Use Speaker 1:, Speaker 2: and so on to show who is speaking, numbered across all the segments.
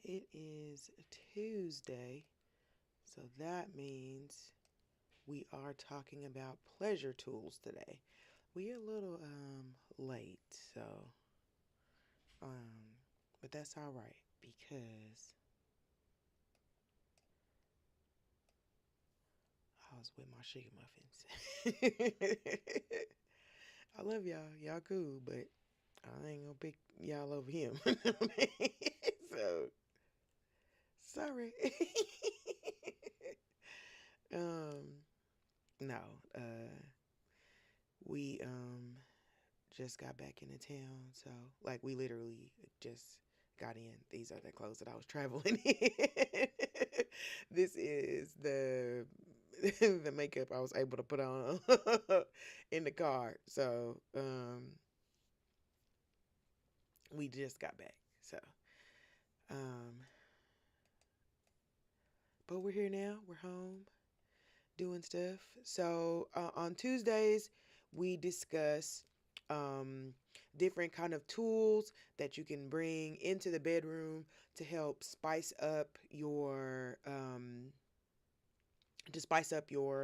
Speaker 1: It is Tuesday, so that means we are talking about pleasure tools today. We are a little late, so um but that's all right because I was with my sugar muffins. I love y'all. Y'all cool, but I ain't gonna pick y'all over him. So sorry. um no, we just got back into town, so like we literally just got in. These are the clothes that I was traveling in. This is the the makeup I was able to put on in the car. So we just got back. So um but we're here now. We're home doing stuff. So on Tuesdays we discuss um, different kind of tools that you can bring into the bedroom to help spice up your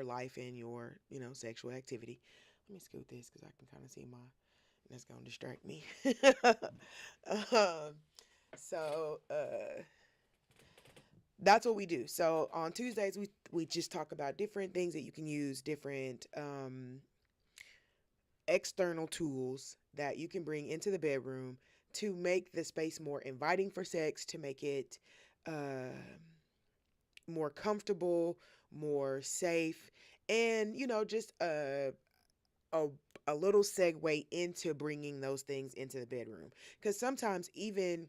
Speaker 1: life and your sexual activity. Let me scoot this because I can kind of see my that's gonna distract me. um, so that's what we do. So on Tuesdays we just talk about different things that you can use, different external tools that you can bring into the bedroom to make the space more inviting for sex, to make it uh, more comfortable, more safe, and just a a little segue into bringing those things into the bedroom. Because sometimes even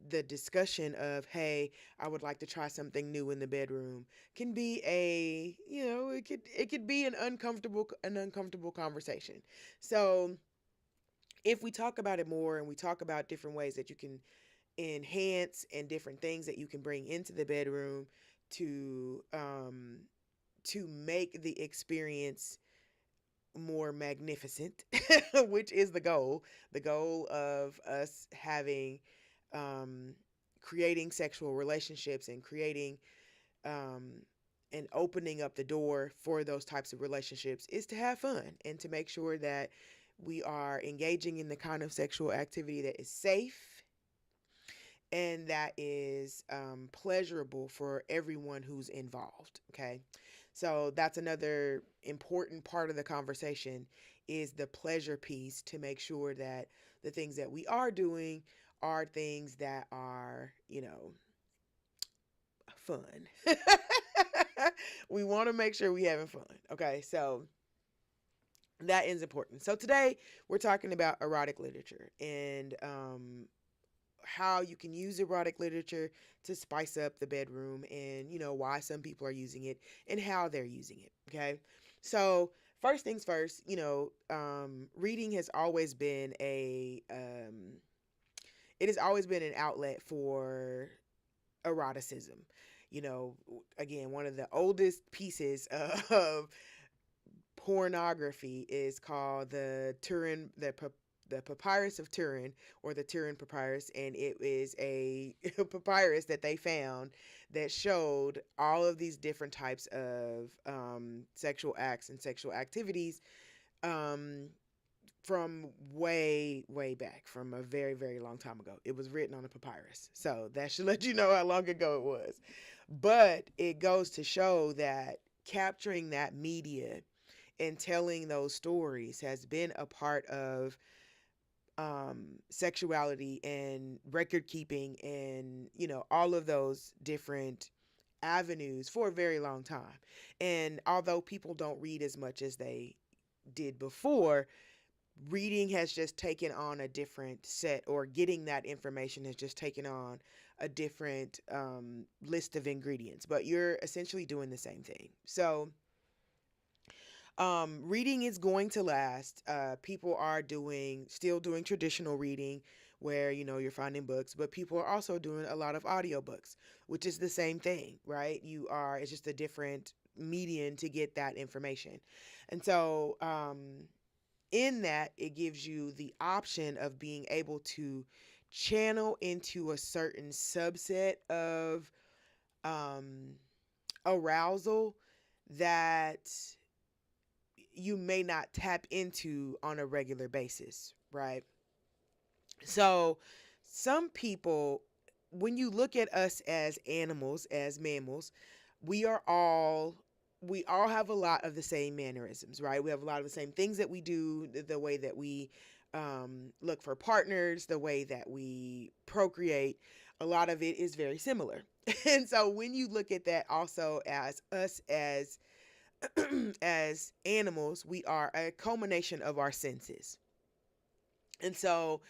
Speaker 1: the discussion of, hey, I would like to try something new in the bedroom, can be it could be an uncomfortable conversation. So if we talk about it more and we talk about different ways that you can enhance and different things that you can bring into the bedroom to make the experience more magnificent, which is the goal of us having um, creating sexual relationships and creating um, and opening up the door for those types of relationships is to have fun and to make sure that we are engaging in the kind of sexual activity that is safe and that is pleasurable for everyone who's involved. Okay, so that's another important part of the conversation is the pleasure piece, to make sure that the things that we are doing are things that are fun. We want to make sure we having fun. Okay, so that is important. So today we're talking about erotic literature and how you can use erotic literature to spice up the bedroom, and why some people are using it and how they're using it. Okay, so first things first, reading has always been it has always been an outlet for eroticism. Again, one of the oldest pieces of pornography is called the Papyrus of Turin, or the Turin Papyrus, and it is a papyrus that they found that showed all of these different types of sexual acts and sexual activities um, from way, way back, from a very, very long time ago. It was written on a papyrus, so that should let you know how long ago it was. But it goes to show that capturing that media and telling those stories has been a part of sexuality and record keeping and all of those different avenues for a very long time. And although people don't read as much as they did before, reading has just taken on a different set, or getting that information has just taken on a different list of ingredients, but you're essentially doing the same thing. So reading is going to last. People are still doing traditional reading where, you're finding books, but people are also doing a lot of audiobooks, which is the same thing, right? It's just a different medium to get that information. And so, in that, it gives you the option of being able to channel into a certain subset of um, arousal that you may not tap into on a regular basis, right? So, some people, when you look at us as animals, as mammals, we are all we all have a lot of the same mannerisms, right? We have a lot of the same things that we do, the way that we look for partners, the way that we procreate. A lot of it is very similar. And so when you look at that also as us as as animals, we are a culmination of our senses. And so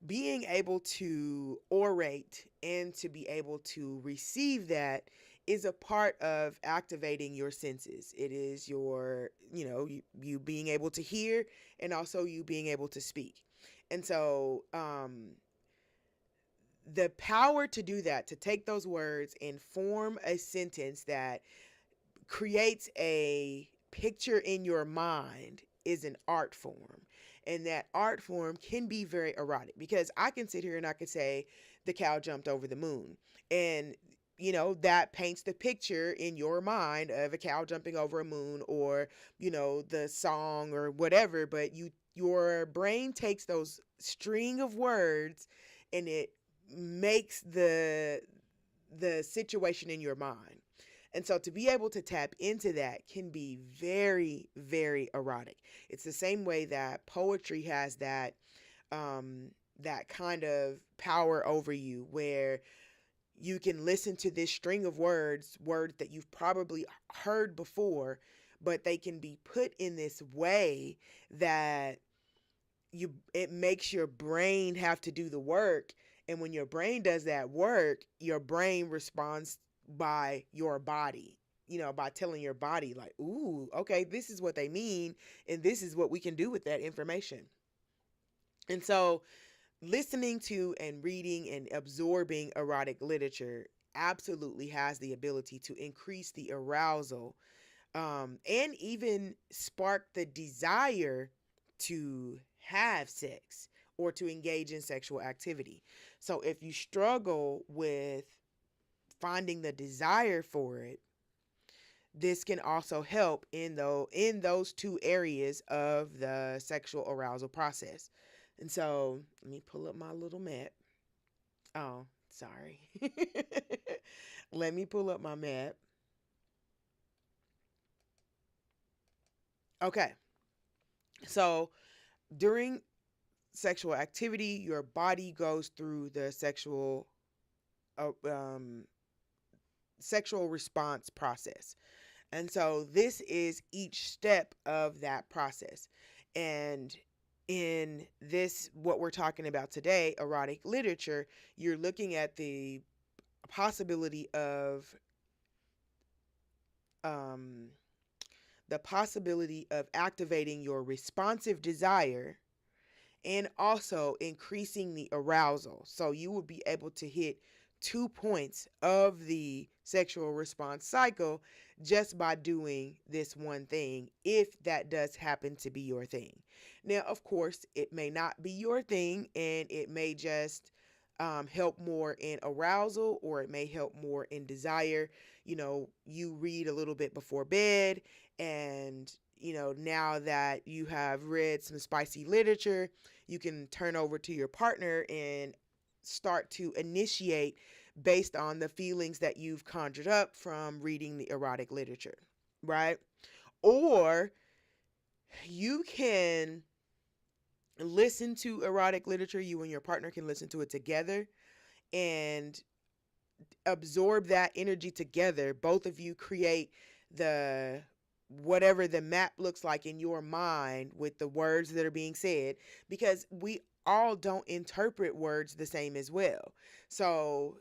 Speaker 1: being able to orate and to be able to receive that is a part of activating your senses. It is your, you being able to hear and also you being able to speak. And so, the power to do that, to take those words and form a sentence that creates a picture in your mind, is an art form. And that art form can be very erotic, because I can sit here and I can say the cow jumped over the moon. And that paints the picture in your mind of a cow jumping over a moon, or the song or whatever. But your brain takes those string of words and it makes the situation in your mind. And so to be able to tap into that can be very, very erotic. It's the same way that poetry has that kind of power over you, where you can listen to this string of words that you've probably heard before, but they can be put in this way that it makes your brain have to do the work. And when your brain does that work, your brain responds by your body, by telling your body, like, ooh, okay, this is what they mean, and this is what we can do with that information. And so listening to and reading and absorbing erotic literature absolutely has the ability to increase the arousal, and even spark the desire to have sex or to engage in sexual activity. So if you struggle with finding the desire for it, this can also help in those two areas of the sexual arousal process. And so let me pull up my little map. Oh, sorry. Let me pull up my map. Okay. So during sexual activity, your body goes through the uh, um, sexual response process. And so this is each step of that process. And in this, what we're talking about today, erotic literature, you're looking at possibility of um, the possibility of activating your responsive desire and also increasing the arousal. So you will be able to hit 2 points of the sexual response cycle just by doing this one thing, if that does happen to be your thing. Now, of course, it may not be your thing, and it may just help more in arousal, or it may help more in desire. You read a little bit before bed, and now that you have read some spicy literature, you can turn over to your partner and start to initiate based on the feelings that you've conjured up from reading the erotic literature, right? Or you can listen to erotic literature, you and your partner can listen to it together and absorb that energy together. Both of you create the whatever the map looks like in your mind with the words that are being said, because we all don't interpret words the same as well. So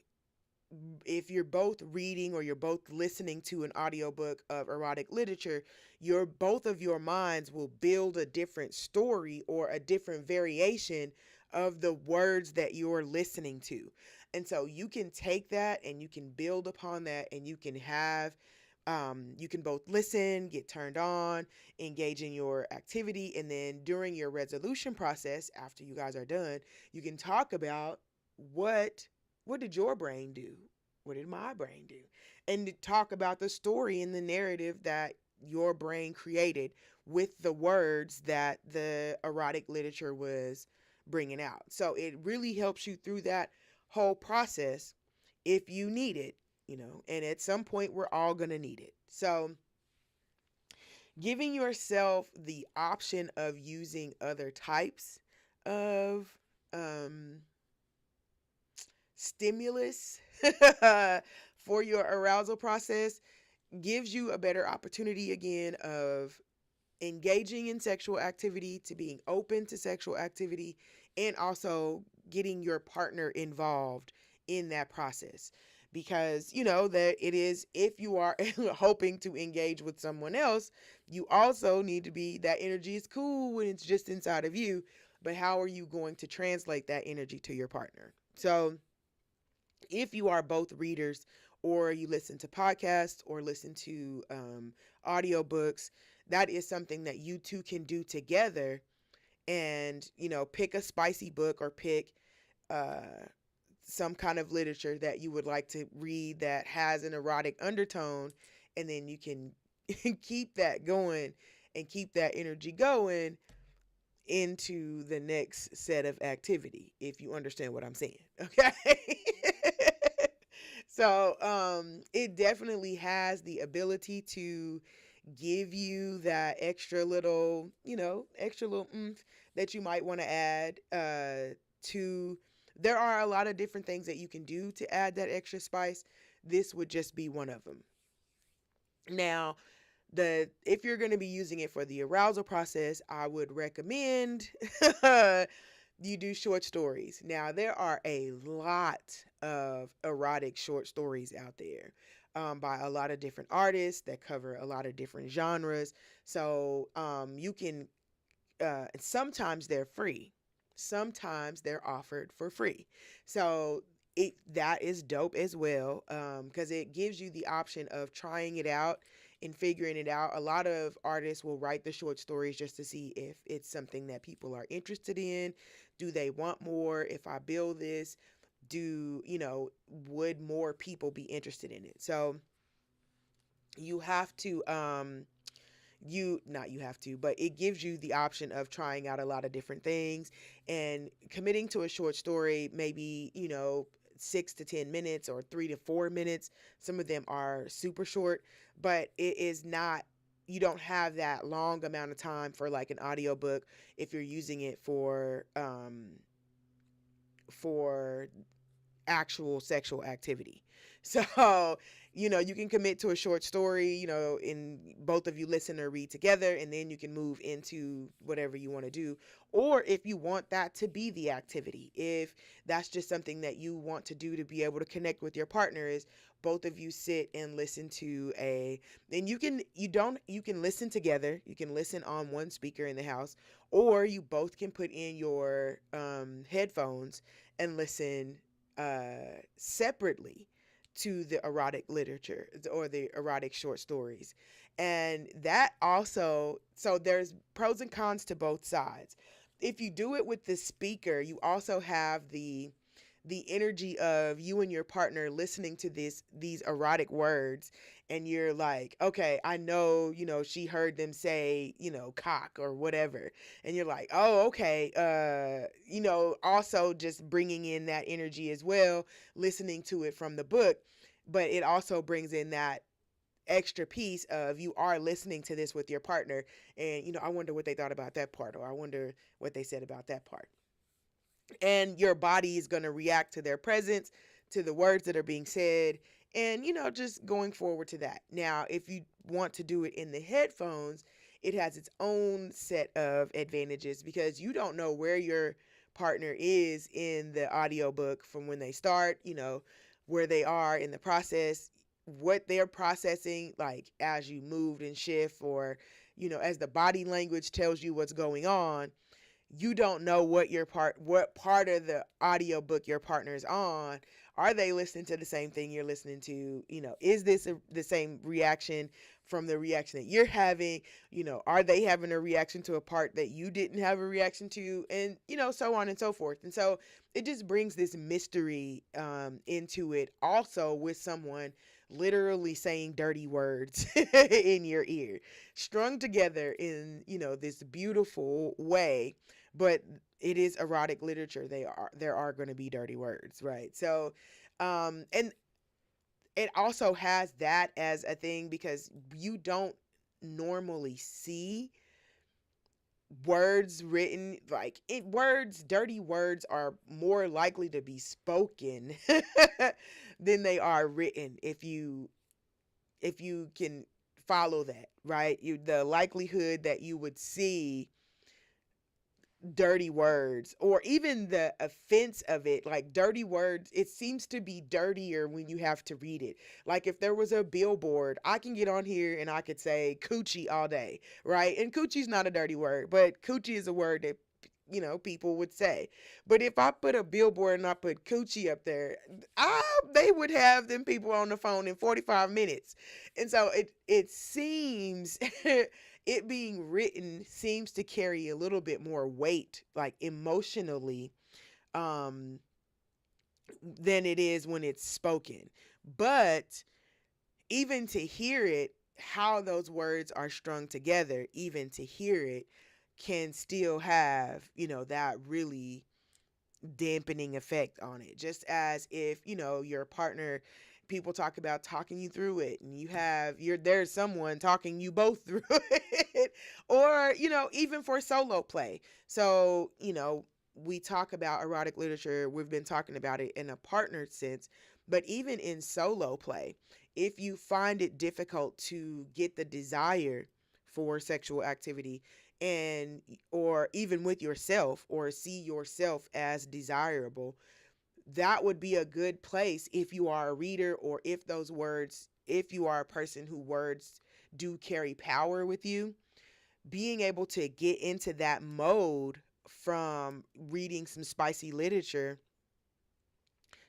Speaker 1: if you're both reading or you're both listening to an audiobook of erotic literature, your both of your minds will build a different story or a different variation of the words that you're listening to. And so you can take that and you can build upon that, and you can have you can both listen, get turned on, engage in your activity, and then during your resolution process, after you guys are done, you can talk about what what did your brain do? What did my brain do? And to talk about the story and the narrative that your brain created with the words that the erotic literature was bringing out. So it really helps you through that whole process if you need it, and at some point we're all going to need it. So giving yourself the option of using other types of um, stimulus for your arousal process gives you a better opportunity again of engaging in sexual activity, to being open to sexual activity, and also getting your partner involved in that process. Because you know that it is, if you are hoping to engage with someone else, you also need to be, that energy is cool when it's just inside of you, but how are you going to translate that energy to your partner? So if you are both readers, or you listen to podcasts or listen to audiobooks, that is something that you two can do together, and pick a spicy book, or pick uh, some kind of literature that you would like to read that has an erotic undertone, and then you can keep that going and keep that energy going into the next set of activity, if you understand what I'm saying. Okay. So it definitely has the ability to give you that extra little oomph that you might want to add to. There are a lot of different things that you can do to add that extra spice. This would just be one of them. Now, if you're going to be using it for the arousal process, I would recommend you do short stories. Now, there are a lot of erotic short stories out there, by a lot of different artists that cover a lot of different genres. So you can, sometimes they're free, sometimes they're offered for free. So that is dope as well, because it gives you the option of trying it out and figuring it out. A lot of artists will write the short stories just to see if it's something that people are interested in. Do they want more? If I build this, would more people be interested in it? So you have to, you not you have to, but it gives you the option of trying out a lot of different things and committing to a short story, maybe 6 to 10 minutes or 3 to 4 minutes. Some of them are super short, but it is not, you don't have that long amount of time for like an audiobook if you're using it for actual sexual activity. So, you can commit to a short story, and both of you listen or read together, and then you can move into whatever you want to do. Or if you want that to be the activity, if that's just something that you want to do to be able to connect with your partner, is both of you sit and listen to and you can listen together. You can listen on one speaker in the house, or you both can put in your headphones and listen separately to the erotic literature or the erotic short stories. And that also, so there's pros and cons to both sides. If you do it with the speaker, you also have the energy of you and your partner listening to these erotic words, and you're like, okay, I know, she heard them say, cock or whatever, and you're like, oh, okay, also just bringing in that energy as well, listening to it from the book, but it also brings in that extra piece of, you are listening to this with your partner, and I wonder what they thought about that part, or I wonder what they said about that part, and your body is going to react to their presence, to the words that are being said, and just going forward to that. Now, if you want to do it in the headphones, it has its own set of advantages, because you don't know where your partner is in the audiobook from when they start, where they are in the process, what they're processing, like as you moved and shift, or as the body language tells you what's going on. you don't know what part of the audiobook your partner's on. Are they listening to the same thing you're listening to? Is this the same reaction from the reaction that you're having? Are they having a reaction to a part that you didn't have a reaction to? And so on and so forth. And so it just brings this mystery into it, also with someone literally saying dirty words in your ear, strung together in this beautiful way. But it is erotic literature. There are going to be dirty words, right? So and it also has that as a thing, because you don't normally see words written, like dirty words are more likely to be spoken than they are written, if you can follow that, right? The likelihood that you would see dirty words, or even the offense of it, like dirty words, it seems to be dirtier when you have to read it. Like if there was a billboard, I can get on here and I could say coochie all day, right? And coocie's not a dirty word, but coochie is a word that people would say. But if I put a billboard and I put coochie up there, they would have them people on the phone in 45 minutes. And so it seems it being written seems to carry a little bit more weight, like emotionally, um, than it is when it's spoken. But even to hear it, how those words are strung together, even to hear it, can still have, that really dampening effect on it. Just as if, your partner, people talk about talking you through it, and there's someone talking you both through it. Or, even for solo play. So, we talk about erotic literature, we've been talking about it in a partnered sense, but even in solo play, if you find it difficult to get the desire for sexual activity, and or even with yourself, or see yourself as desirable, that would be a good place, if you are a reader, or if you are a person who words do carry power with you, being able to get into that mode from reading some spicy literature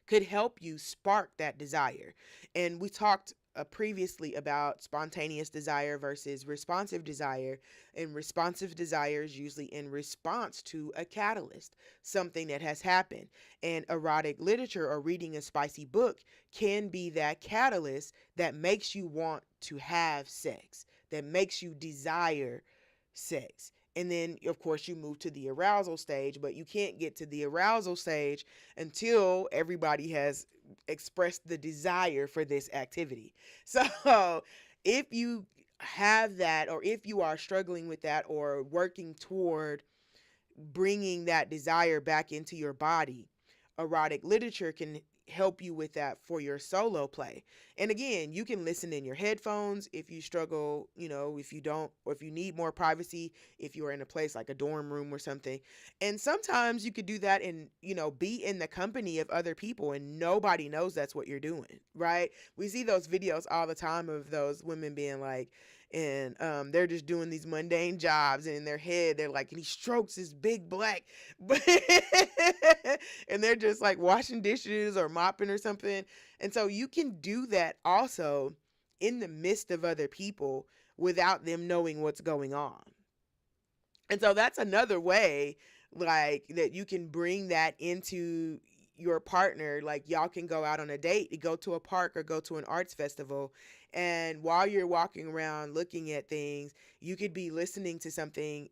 Speaker 1: could help you spark that desire. And we talked previously about spontaneous desire versus responsive desire. And responsive desire is usually in response to a catalyst, something that has happened. And erotic literature, or reading a spicy book, can be that catalyst that makes you want to have sex, that makes you desire sex. And then, of course, you move to the arousal stage, but you can't get to the arousal stage until everybody has expressed the desire for this activity. So, if you have that, or if you are struggling with that, or working toward bringing that desire back into your body, erotic literature can help you with that for your solo play. And again, you can listen in your headphones if you struggle, if you don't, or if you need more privacy, if you are in a place like a dorm room or something. And sometimes you could do that and, be in the company of other people and nobody knows that's what you're doing, right? We see those videos all the time of those women being like, and they're just doing these mundane jobs, and in their head they're like, and he strokes his big black and they're just like washing dishes or mopping or something. And so you can do that also in the midst of other people without them knowing what's going on. And so that's another way, like, that you can bring that into your partner. Like, y'all can go out on a date, go to a park or go to an arts festival, and while you're walking around looking at things, you could be listening to something.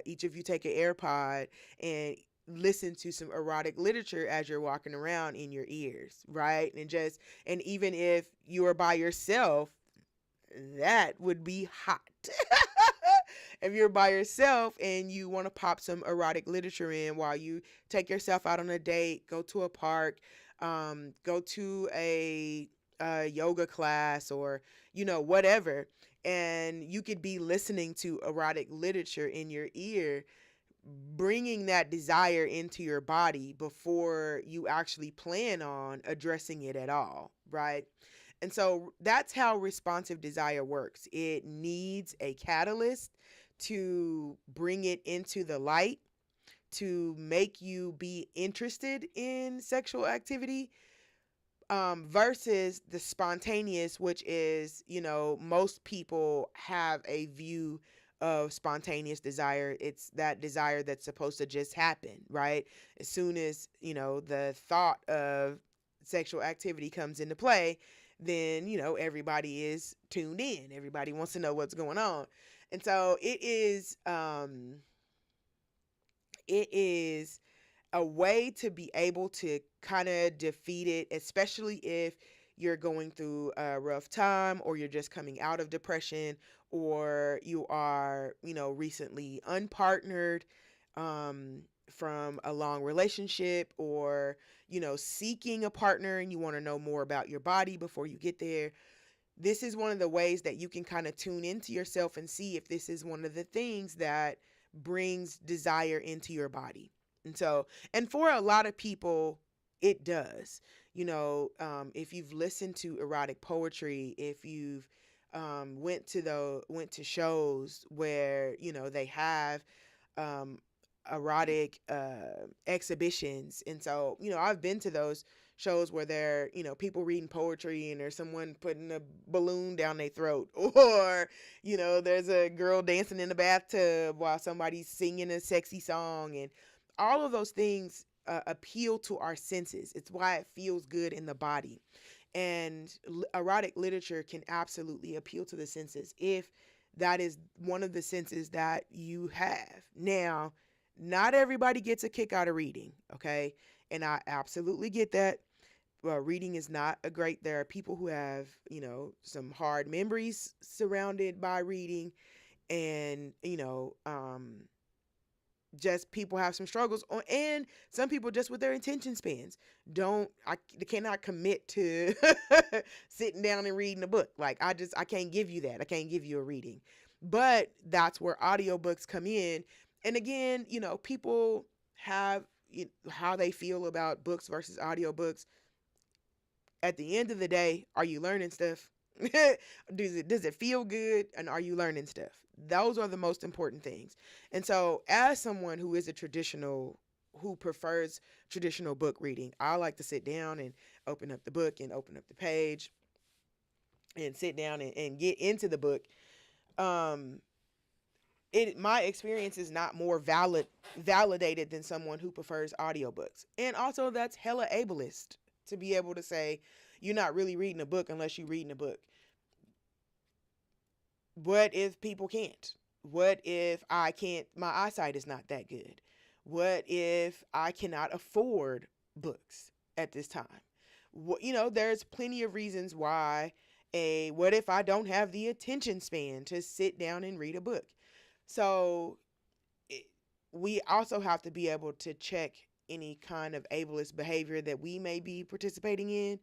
Speaker 1: Each of you take an AirPod and listen to some erotic literature as you're walking around in your ears, right? And even if you are by yourself, that would be hot. If you're by yourself and you want to pop some erotic literature in while you take yourself out on a date, go to a park, go to a yoga class, or whatever, and you could be listening to erotic literature in your ear, bringing that desire into your body before you actually plan on addressing it at all, right? And so that's how responsive desire works. It needs a catalyst to bring it into the light. to make you be interested in sexual activity, versus the spontaneous, which is, most people have a view of spontaneous desire. It's that desire that's supposed to just happen, right? As soon as, the thought of sexual activity comes into play, then, everybody is tuned in. Everybody wants to know what's going on. And so it is a way to be able to kind of defeat it, especially if you're going through a rough time, or you're just coming out of depression, or you are, recently unpartnered, from a long relationship, or, seeking a partner and you want to know more about your body before you get there. This is one of the ways that you can kind of tune into yourself and see if this is one of the things that brings desire into your body. And for a lot of people, it does. If you've listened to erotic poetry, if you've went to shows where they have um, erotic exhibitions, and so I've been to those shows where there people reading poetry, and there's someone putting a balloon down their throat, or there's a girl dancing in the bathtub while somebody's singing a sexy song, and all of those things appeal to our senses. It's why it feels good in the body. And erotic literature can absolutely appeal to the senses if that is one of the senses that you have. Now, not everybody gets a kick out of reading, okay? And I absolutely get that. Reading is not there are people who have, some hard memories surrounded by reading, and, just people have some struggles, and some people just with their attention spans they cannot commit to sitting down and reading a book. Like, I can't give you that. I can't give you a reading. But that's where audiobooks come in. And again, people have how they feel about books versus audiobooks. At the end of the day, are you learning stuff? Does it feel good, and are you learning stuff? Those are the most important things. And so, as someone who prefers traditional book reading, I like to sit down and open up the book and open up the page and sit down and get into the book. My experience is not more validated than someone who prefers audiobooks. And also, that's hella ableist to be able to say you're not really reading a book unless you're reading a book. What if people can't? What if I can't? My eyesight is not that good. What if I cannot afford books at this time? There's plenty of reasons why. What if I don't have the attention span to sit down and read a book? So we also have to be able to check any kind of ableist behavior that we may be participating in,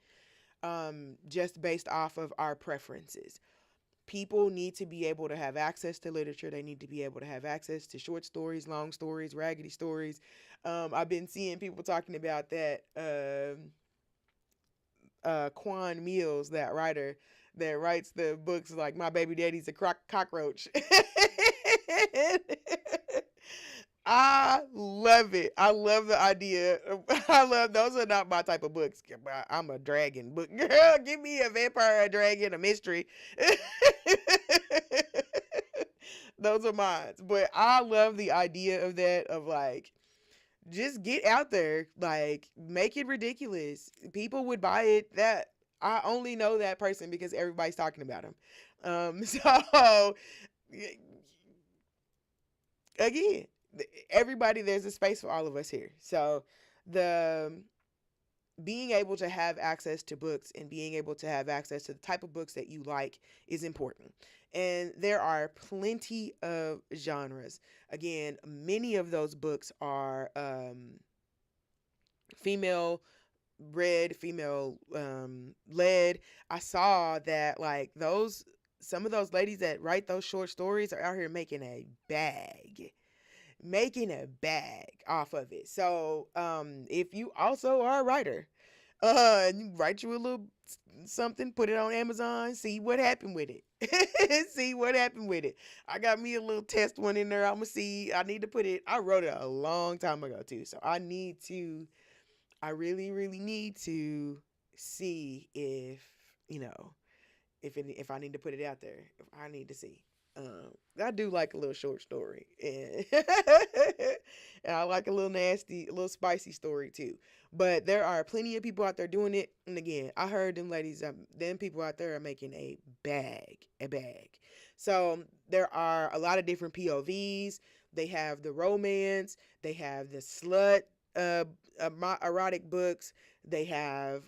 Speaker 1: just based off of our preferences. People need to be able to have access to literature. They need to be able to have access to short stories, long stories, raggedy stories. I've been seeing people talking about that. Quan Mills, that writer that writes the books like My Baby Daddy's a Cockroach. I love it. I love the idea. Those are not my type of books. I'm a dragon book. Girl, give me a vampire, a dragon, a mystery. Those are mine. But I love the idea of that, of like, just get out there, like, make it ridiculous. People would buy it. That I only know that person because everybody's talking about him. So again, everybody, there's a space for all of us here. So the being able to have access to books and being able to have access to the type of books that you like is important. And there are plenty of genres. Again, many of those books are female read, female led. I saw that, like, some of those ladies that write those short stories are out here making a bag off of it. So if you also are a writer, And you write you a little something, put it on Amazon, see what happened with it. See what happened with it. I got me a little test one in there. I'm gonna see. I need to put it. I wrote it a long time ago too, so I need to. I really, really need to see if you know if I need to put it out there. If I need to see. I do like a little short story, and and I like a little nasty, a little spicy story too. But there are plenty of people out there doing it, and again, I heard them ladies, them people out there are making a bag. So there are a lot of different POVs. They have the romance, they have the slut, uh, erotic books. They have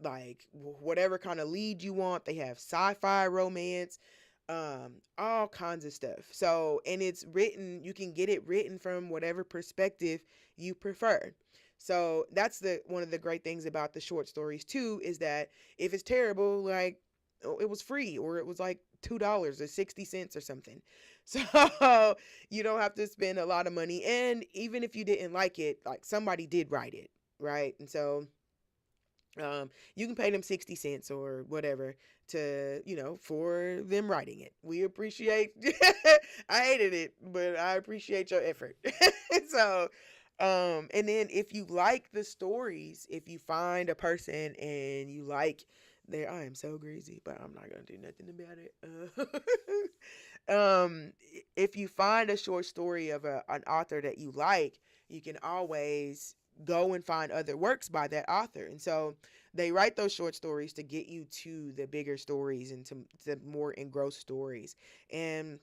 Speaker 1: like whatever kind of lead you want. They have sci-fi romance, all kinds of stuff. So, and it's written, you can get it written from whatever perspective you prefer. So that's the one of the great things about the short stories too, is that if it's terrible, like, oh, it was free, or it was like $2 or 60 cents or something. So you don't have to spend a lot of money. And even if you didn't like it, like somebody did write it, right? And so you can pay them 60 cents or whatever to, for them writing it. We appreciate, I hated it, but I appreciate your effort. So, and then if you like the stories, if you find a person and you like their, I am so greasy, but I'm not going to do nothing about it. If you find a short story of an author that you like, you can always go and find other works by that author. And so they write those short stories to get you to the bigger stories and to more engrossed stories. And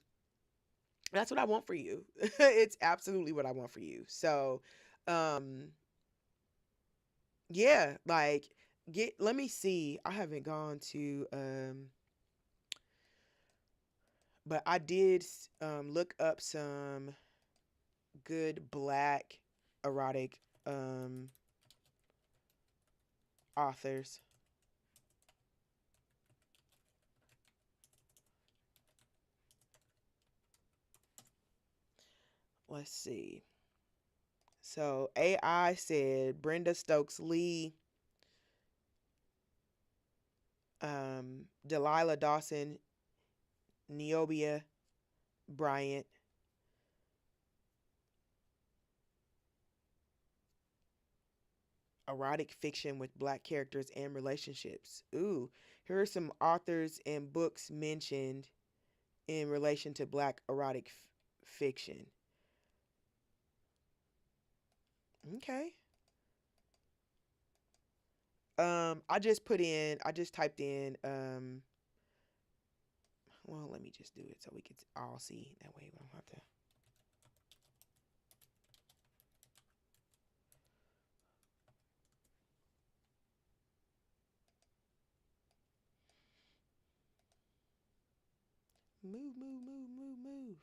Speaker 1: that's what I want for you. It's absolutely what I want for you. So, um, yeah, like let me see. I haven't gone to, but I did look up some good black erotic authors. Let's see. So AI said Brenda Stokes Lee, Delilah Dawson, Neobia Bryant, erotic fiction with black characters and relationships. Ooh, here are some authors and books mentioned in relation to black erotic fiction. Okay. I just typed in, well, let me just do it so we can all see. That way we don't have to. Move, move, move, move, move.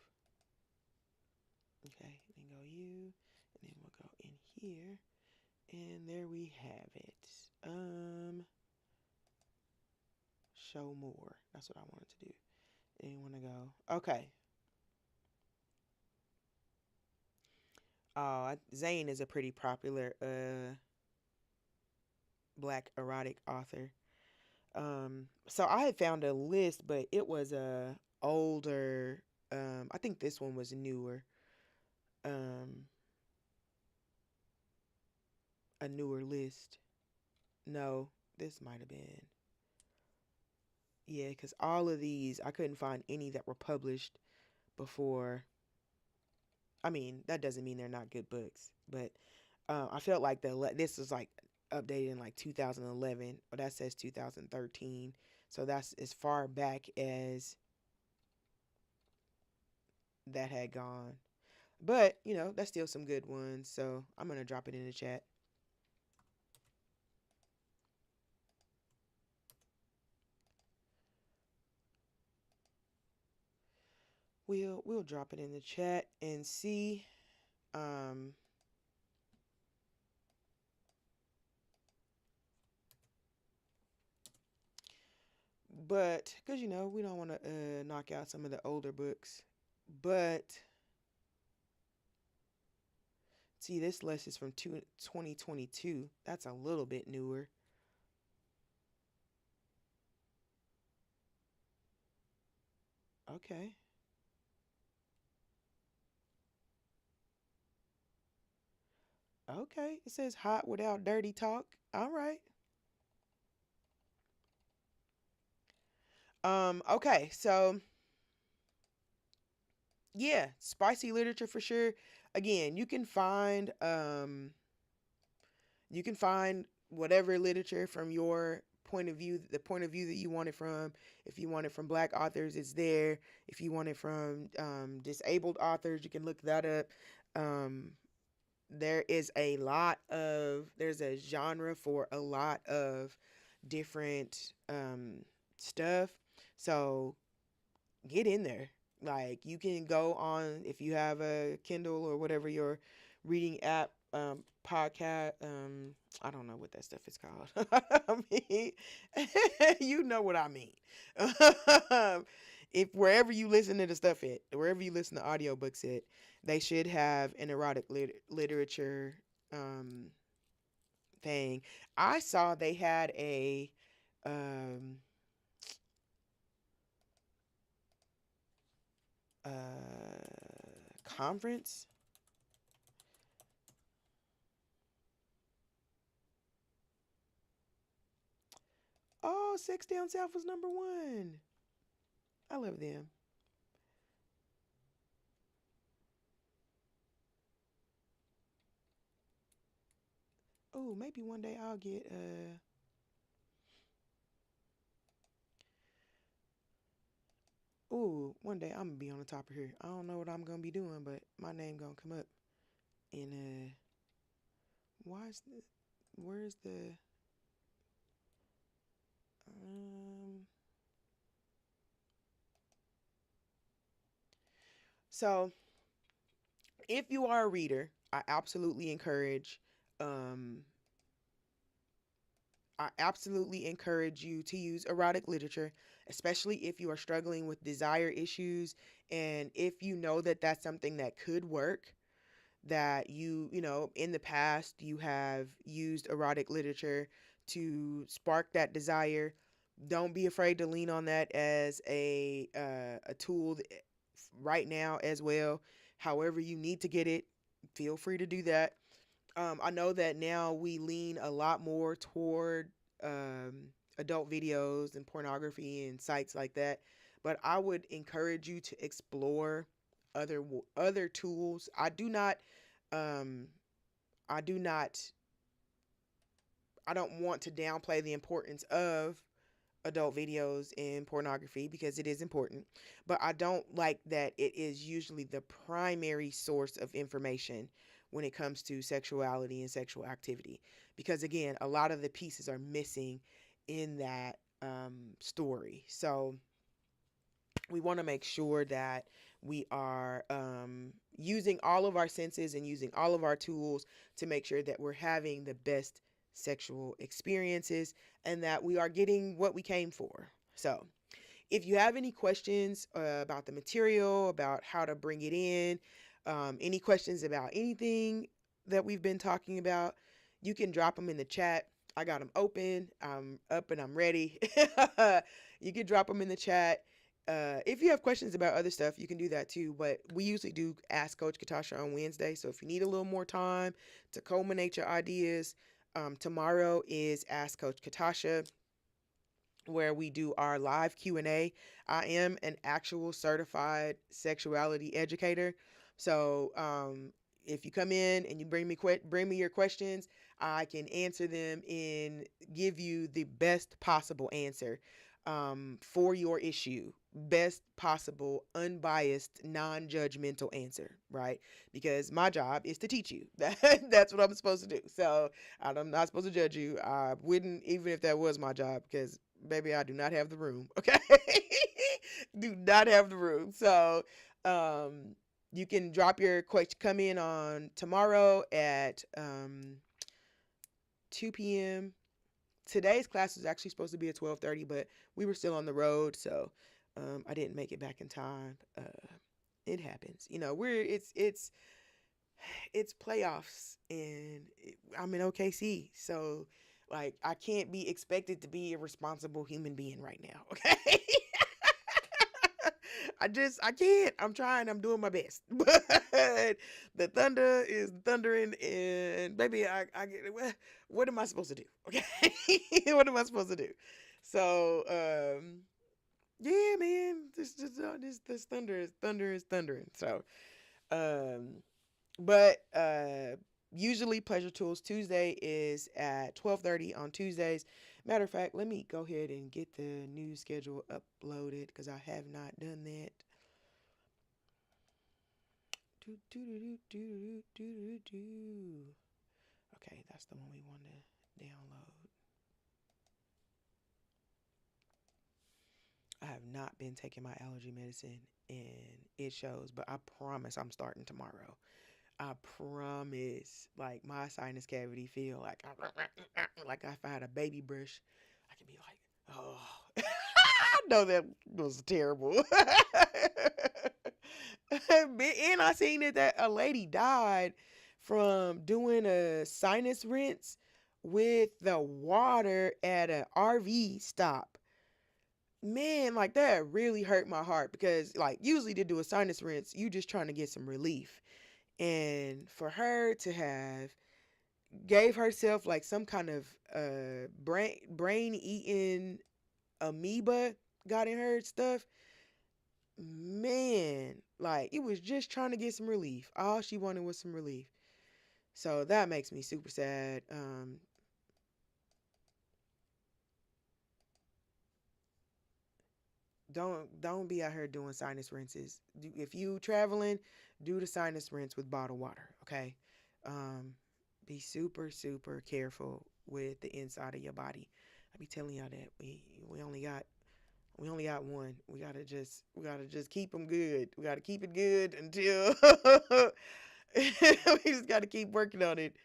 Speaker 1: Okay, then go you, and then we'll go in here, and there we have it. Show more. That's what I wanted to do. And you want to go. Okay. Zane is a pretty popular black erotic author. So I had found a list, but it was a older. I think this one was newer. Um, a newer list. No, this might have been. Yeah, because all of these, I couldn't find any that were published before. I mean, that doesn't mean they're not good books, but I felt like this was like updated in like 2011, or that says 2013. So that's as far back as that had gone. But, that's still some good ones. So I'm going to drop it in the chat. We'll drop it in the chat and see. Um, but because we don't want to knock out some of the older books, but See, this list is from 2022. That's a little bit newer. Okay. Okay. It says hot without dirty talk. All right. Okay. So, yeah, spicy literature for sure. Again, you can find whatever literature from your point of view, the point of view that you want it from. If you want it from black authors, it's there. If you want it from disabled authors, you can look that up. Um, there's a genre for a lot of different stuff. So get in there. Like you can go on if you have a Kindle or whatever your reading app, podcast. I don't know what that stuff is called. I mean, you know what I mean. If wherever you listen to the stuff at, wherever you listen to audiobooks at, they should have an erotic literature um, thing. I saw they had a um, conference. Oh, Sex Down South was number one. I love them. Oh, maybe one day I'll get oh, one day I'm gonna be on the top of here. I don't know what I'm gonna be doing, but my name gonna come up. And why is the where's the um so if you are a reader, um I absolutely encourage you to use erotic literature, especially if you are struggling with desire issues and if you know that that's something that could work, that you know, in the past you have used erotic literature to spark that desire. Don't be afraid to lean on that as a tool right now as well. However you need to get it, feel free to do that. I know that now we lean a lot more toward adult videos and pornography and sites like that, but I would encourage you to explore other tools. Um, I do not, I don't want to downplay the importance of adult videos and pornography because it is important, but I don't like that it is usually the primary source of information when it comes to sexuality and sexual activity. Because again, a lot of the pieces are missing in that story. So we want to make sure that we are using all of our senses and using all of our tools to make sure that we're having the best sexual experiences and that we are getting what we came for. So, if you have any questions about the material, about how to bring it in, any questions about anything that we've been talking about, you can drop them in the chat. I got them open. I'm up and I'm ready. You can drop them in the chat. If you have questions about other stuff, you can do that too. But we usually do Ask Coach Katasha on Wednesday. So if you need a little more time to culminate your ideas, tomorrow is Ask Coach Katasha, where we do our live Q&A. I am an actual certified sexuality educator. So if you come in and you bring me your questions, I can answer them and give you the best possible answer for your issue. Best possible, unbiased, non-judgmental answer, right? Because my job is to teach you. That's what I'm supposed to do. So I'm not supposed to judge you. I wouldn't, even if that was my job, because baby, I do not have the room. Okay, do not have the room. So, um, you can drop your question. Come in on tomorrow at 2 p.m. Today's class was actually supposed to be at 12:30, but we were still on the road, so I didn't make it back in time. It happens, you know. We're it's it's playoffs and I'm in OKC. So like I can't be expected to be a responsible human being right now. Okay. I can't. I'm trying. I'm doing my best. But the thunder is thundering and baby I get what am I supposed to do? Okay. What am I supposed to do? So yeah, man, this thunder is thundering. So um but usually Pleasure Tools Tuesday is at 12:30 on Tuesdays. Matter of fact, let me go ahead and get the news schedule uploaded because I have not done that. Okay, that's the one we want to download. I have not been taking my allergy medicine and it shows, but I promise I'm starting tomorrow. I promise. Like my sinus cavity feel like like if I had a baby brush, I could be like, oh, I know that was terrible. And I seen it that a lady died from doing a sinus rinse with the water at an RV stop. Man, like that really hurt my heart because like usually to do a sinus rinse, you just trying to get some relief. And for her to have gave herself like some kind of brain eating amoeba got in her stuff, man, like it was just trying to get some relief. All she wanted was some relief. So that makes me super sad. Don't be out here doing sinus rinses. If you traveling, do the sinus rinse with bottled water. Okay, um, be super careful with the inside of your body. I be telling y'all that we only got one. We gotta just keep them good. We gotta keep it good until we just gotta keep working on it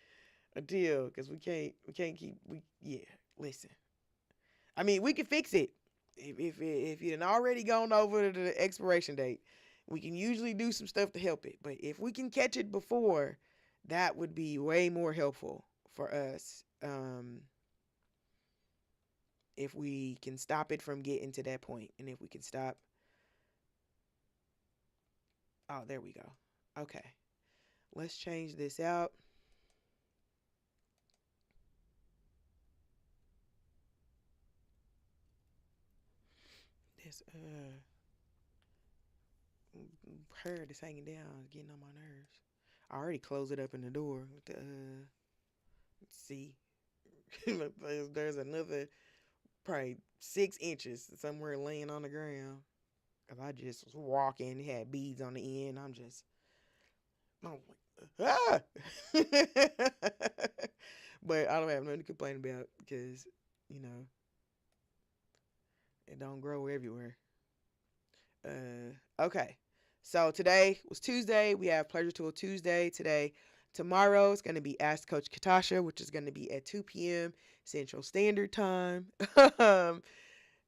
Speaker 1: until because we can't keep we yeah. Listen, I mean, we can fix it. If you've already gone over the expiration date, we can usually do some stuff to help it. But if we can catch it before, that would be way more helpful for us. If we can stop it from getting to that point, and if we can stop. Oh, there we go. Okay, let's change this out. This herd is hanging down, getting on my nerves. I already closed it up in the door. Let's see. There's another probably 6 inches somewhere laying on the ground. Cause I just was walking, had beads on the end. I'm like, ah! But I don't have nothing to complain about because you know it don't grow everywhere. Okay. So today was Tuesday. We have Pleasure Tool Tuesday today. Tomorrow it's going to be Ask Coach Katasha, which is going to be at 2 p.m. Central Standard Time.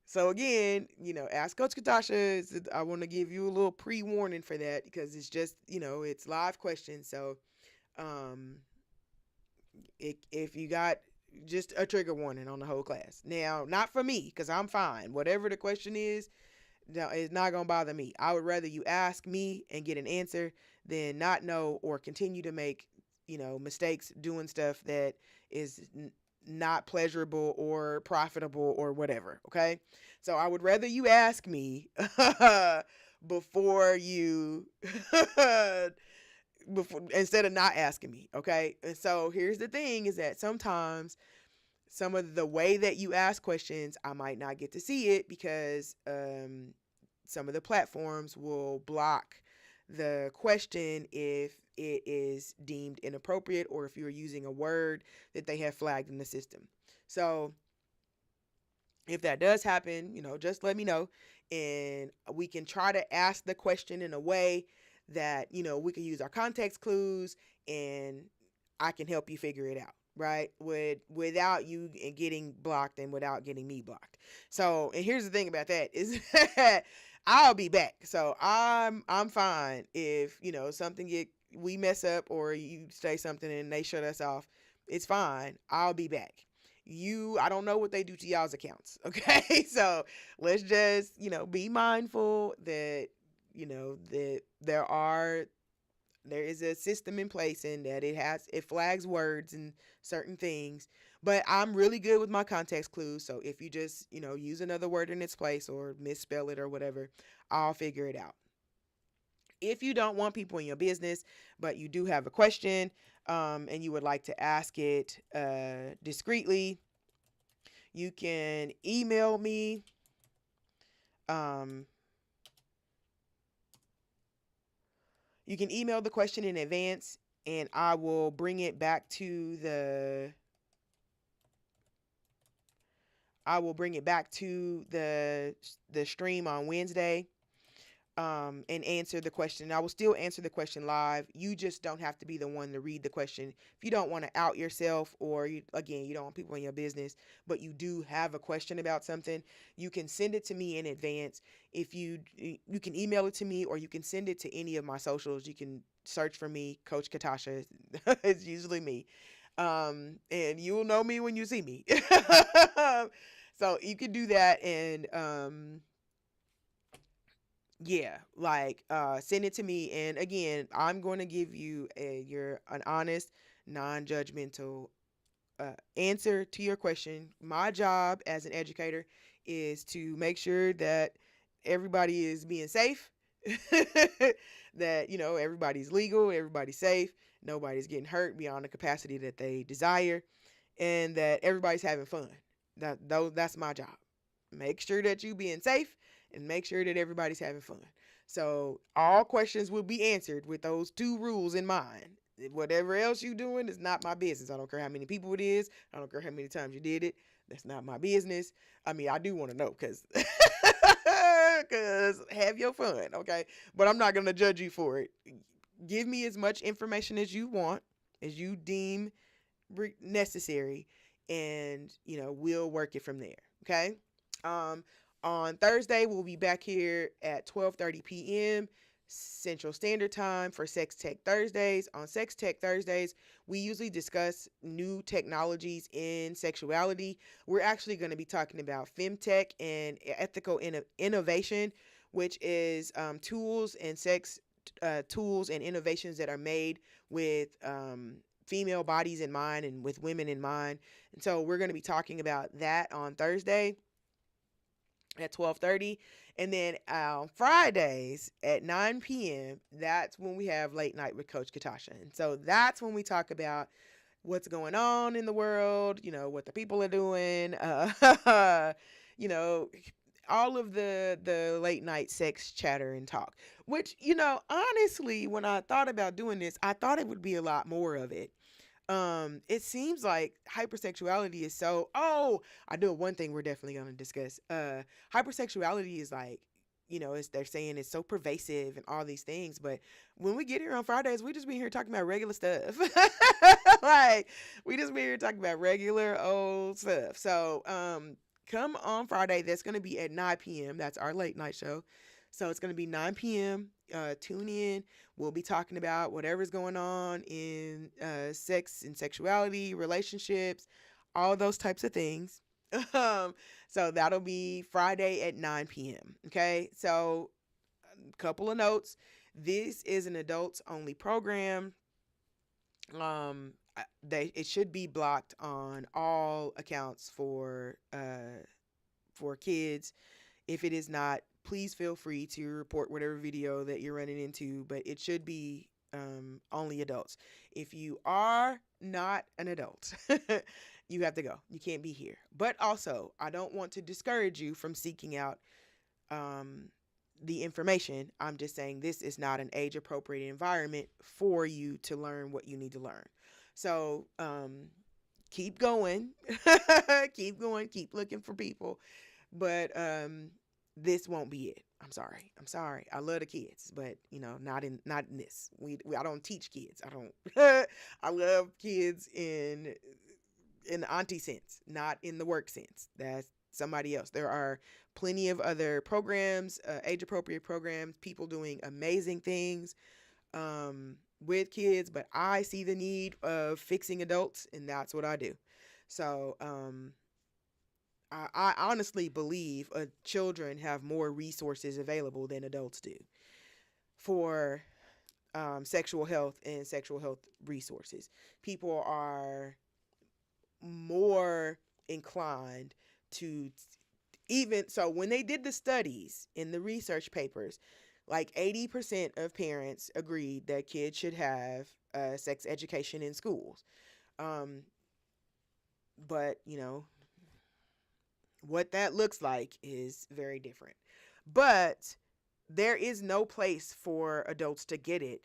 Speaker 1: So again, Ask Coach Katasha. I want to give you a little pre-warning for that because it's just, it's live questions. So um, if you got just a trigger warning on the whole class. Now, not for me because I'm fine. Whatever the question is, no, it's not gonna bother me. I would rather you ask me and get an answer than not know or continue to make, mistakes doing stuff that is not pleasurable or profitable or whatever. Okay, so I would rather you ask me before you before instead of not asking me. Okay, and so here's the thing: is that sometimes some of the way that you ask questions, I might not get to see it because some of the platforms will block the question if it is deemed inappropriate or if you're using a word that they have flagged in the system. So if that does happen, just let me know and we can try to ask the question in a way that, we can use our context clues and I can help you figure it out, right? Without you getting blocked and without getting me blocked. So, and here's the thing about that is that I'll be back. So I'm fine if, something we mess up or you say something and they shut us off, it's fine. I'll be back. I don't know what they do to y'all's accounts. Okay. So let's just, be mindful that, that there is a system in place and that it flags words and certain things. But I'm really good with my context clues. So if you just, use another word in its place or misspell it or whatever, I'll figure it out. If you don't want people in your business, but you do have a question, and you would like to ask it discreetly, you can email me. Um, you can email the question in advance, and I will bring it back to the stream on Wednesday, and answer the question. I will still answer the question live. You just don't have to be the one to read the question. If you don't want to out yourself, or again, you don't want people in your business, but you do have a question about something, you can send it to me in advance. If you can email it to me, or you can send it to any of my socials. You can search for me, Coach Katasha. It's usually me. And you will know me when you see me. So you can do that, and yeah, like send it to me, and again, I'm going to give you an honest, non-judgmental answer to your question. My job as an educator is to make sure that everybody is being safe, that everybody's legal, everybody's safe, nobody's getting hurt beyond the capacity that they desire, and that everybody's having fun. That's my job. Make sure that you being safe and make sure that everybody's having fun. So all questions will be answered with those two rules in mind. Whatever else you doing is not my business. I don't care how many people it is. I don't care how many times you did it. That's not my business. I mean, I do want to know because have your fun, okay? But I'm not going to judge you for it. Give me as much information as you want, as you deem necessary, and we'll work it from there. Okay. On Thursday, we'll be back here at 12:30 p.m. Central Standard Time for Sex Tech Thursdays. On Sex Tech Thursdays, we usually discuss new technologies in sexuality. We're actually going to be talking about femtech and ethical innovation, which is tools and sex tools and innovations that are made with female bodies in mind and with women in mind. And so we're going to be talking about that on Thursday at 12:30, and then on Fridays at 9 p.m. that's when we have late night with Coach Katasha. And so that's when we talk about what's going on in the world, what the people are doing, all of the late night sex chatter and talk, which, honestly, when I thought about doing this, I thought it would be a lot more of it. It seems like hypersexuality is I do one thing we're definitely going to discuss. Hypersexuality is like, they're saying it's so pervasive and all these things, but when we get here on Fridays, we just be here talking about regular stuff. Like, we just be here talking about regular old stuff. So, come on Friday. That's going to be at 9 p.m. That's our late night show. So it's going to be 9 p.m. Tune in. We'll be talking about whatever's going on in sex and sexuality, relationships, all those types of things. So that'll be Friday at 9 p.m. Okay. So a couple of notes. This is an adults only program. It should be blocked on all accounts for kids. If it is not, please feel free to report whatever video that you're running into, but it should be only adults. If you are not an adult, you have to go. You can't be here. But also, I don't want to discourage you from seeking out the information. I'm just saying this is not an age-appropriate environment for you to learn what you need to learn. So keep going. Keep going. Keep looking for people. But this won't be it. I'm sorry. I love the kids, but not in this. I don't teach kids. I don't. I love kids in the auntie sense, not in the work sense. That's somebody else. There are plenty of other programs, age appropriate programs, people doing amazing things. with kids, but I see the need of fixing adults, and that's what I do. So, I honestly believe children have more resources available than adults do for sexual health and sexual health resources. People are more inclined to, even so, when they did the studies in the research papers, like 80% of parents agreed that kids should have sex education in schools. Um, but, what that looks like is very different. But there is no place for adults to get it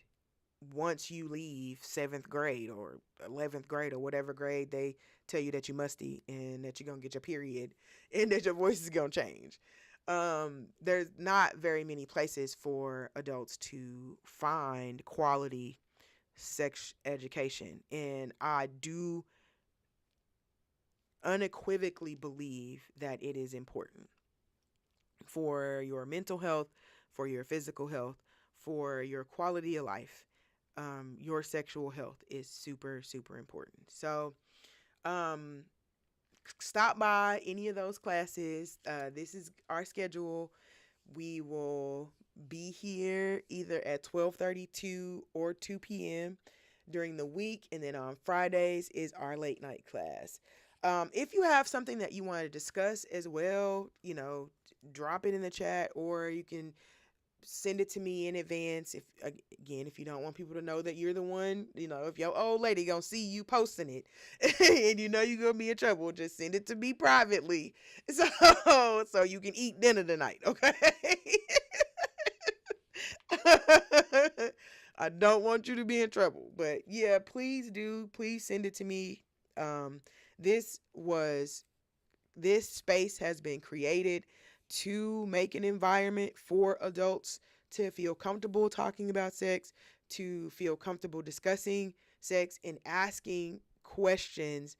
Speaker 1: once you leave seventh grade or 11th grade or whatever grade they tell you that you must eat and that you're going to get your period and that your voice is going to change. There's not very many places for adults to find quality sex education. And I do unequivocally believe that it is important for your mental health, for your physical health, for your quality of life. Your sexual health is super, super important. So, um, stop by any of those classes. This is our schedule. We will be here either at 12:32 or 2 p.m. during the week, and then on Fridays is our late night class. If you have something that you want to discuss as well, drop it in the chat, or you can send it to me in advance. If you don't want people to know that you're the one, if your old lady gonna see you posting it and you're gonna be in trouble, just send it to me privately, so you can eat dinner tonight, okay? I don't want you to be in trouble, but yeah, please send it to me. um this was this space has been created to make an environment for adults to feel comfortable talking about sex, to feel comfortable discussing sex and asking questions,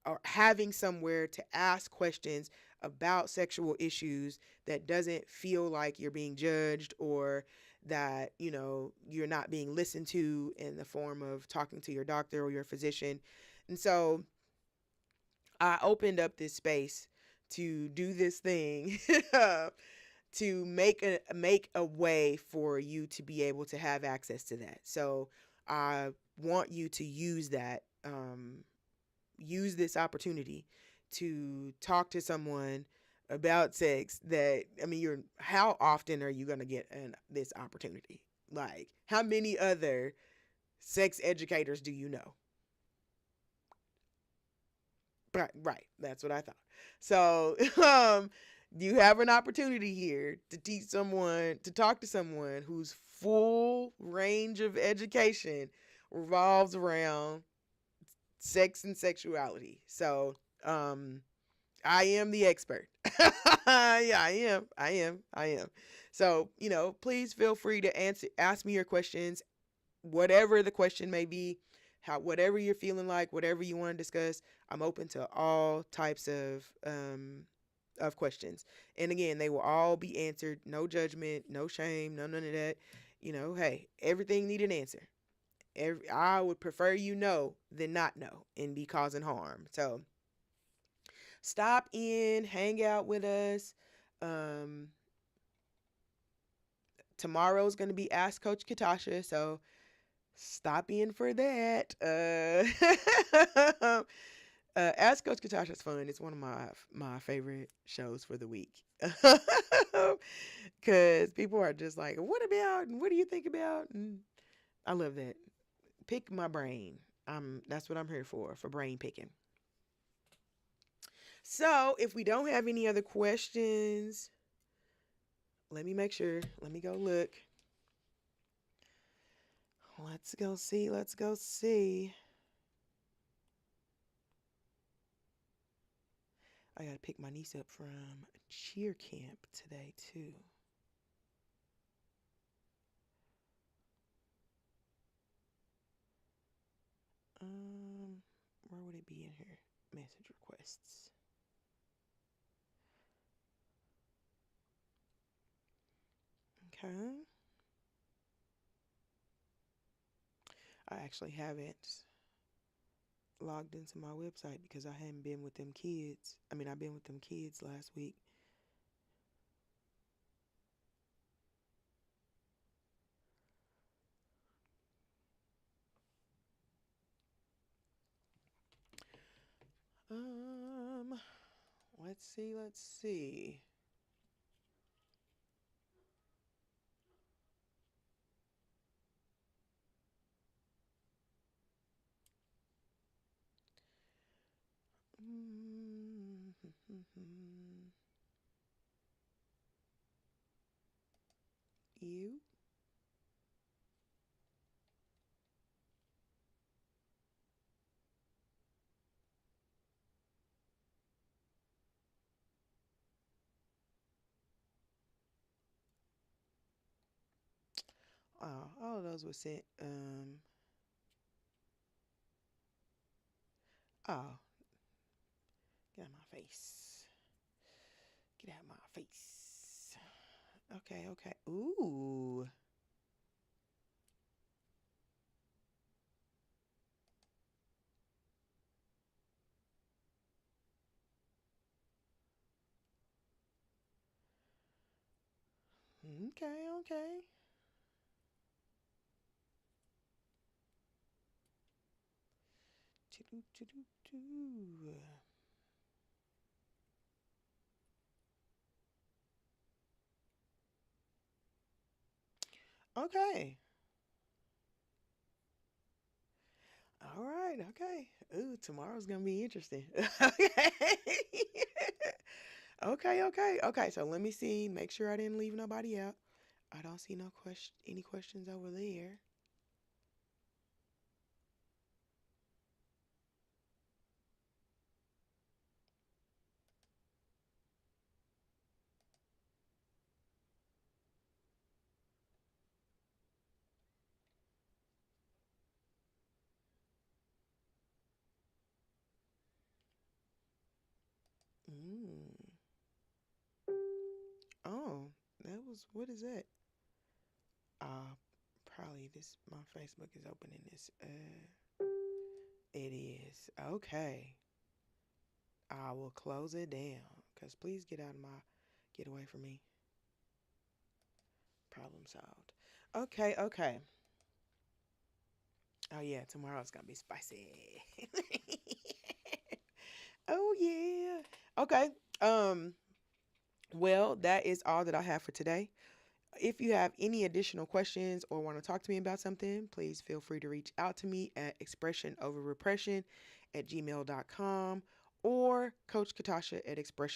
Speaker 1: or having somewhere to ask questions about sexual issues that doesn't feel like you're being judged, or that you're not being listened to in the form of talking to your doctor or your physician. And so I opened up this space to do this thing to make a way for you to be able to have access to that. So I want you to use that, use this opportunity to talk to someone about sex. That, I mean, how often are you going to get this opportunity? Like, how many other sex educators do you know? Right, that's what I thought. So, you have an opportunity here to talk to someone whose full range of education revolves around sex and sexuality. So, I am the expert. Yeah, I am. So, please feel free to ask me your questions, whatever the question may be, whatever you're feeling like, whatever you want to discuss. I'm open to all types of questions. And again, they will all be answered. No judgment, no shame, no none of that. Hey, everything need an answer. I would prefer than not know and be causing harm. So stop in, hang out with us. Um, Tomorrow's going to be Ask Coach Katasha, so stop in for that. Ask Coach Katasha's fun. It's one of my favorite shows for the week. Because people are just like, what about, and what do you think about? And I love that. Pick my brain. That's what I'm here for brain picking. So if we don't have any other questions, let me make sure. Let me go look. Let's go see. Let's go see. I got to pick my niece up from cheer camp today, too. Where would it be in here? Message requests. Okay. I actually haven't logged into my website because I hadn't been with them kids. I mean, I've been with them kids last week. Um, let's see, let's see. Mm. You? Oh, all of those were sent. Oh, get out of my face. Get out of my face. Okay, okay. Ooh. Okay, okay. Choo-doo. Okay. All right, okay. Ooh, tomorrow's gonna be interesting. Okay. Okay, okay, okay. So let me see. Make sure I didn't leave nobody out. I don't see no any questions over there. Mm. Oh, that was what is that? Uh, probably this. My Facebook is opening this. It is okay. I will close it down. Cause please get out of my, get away from me. Problem solved. Okay, okay. Oh yeah, tomorrow's gonna be spicy. Oh yeah. Okay. Um. Well, that is all that I have for today. If you have any additional questions or want to talk to me about something, please feel free to reach out to me at expressionoverrepression@gmail.com or Coach Katasha at expression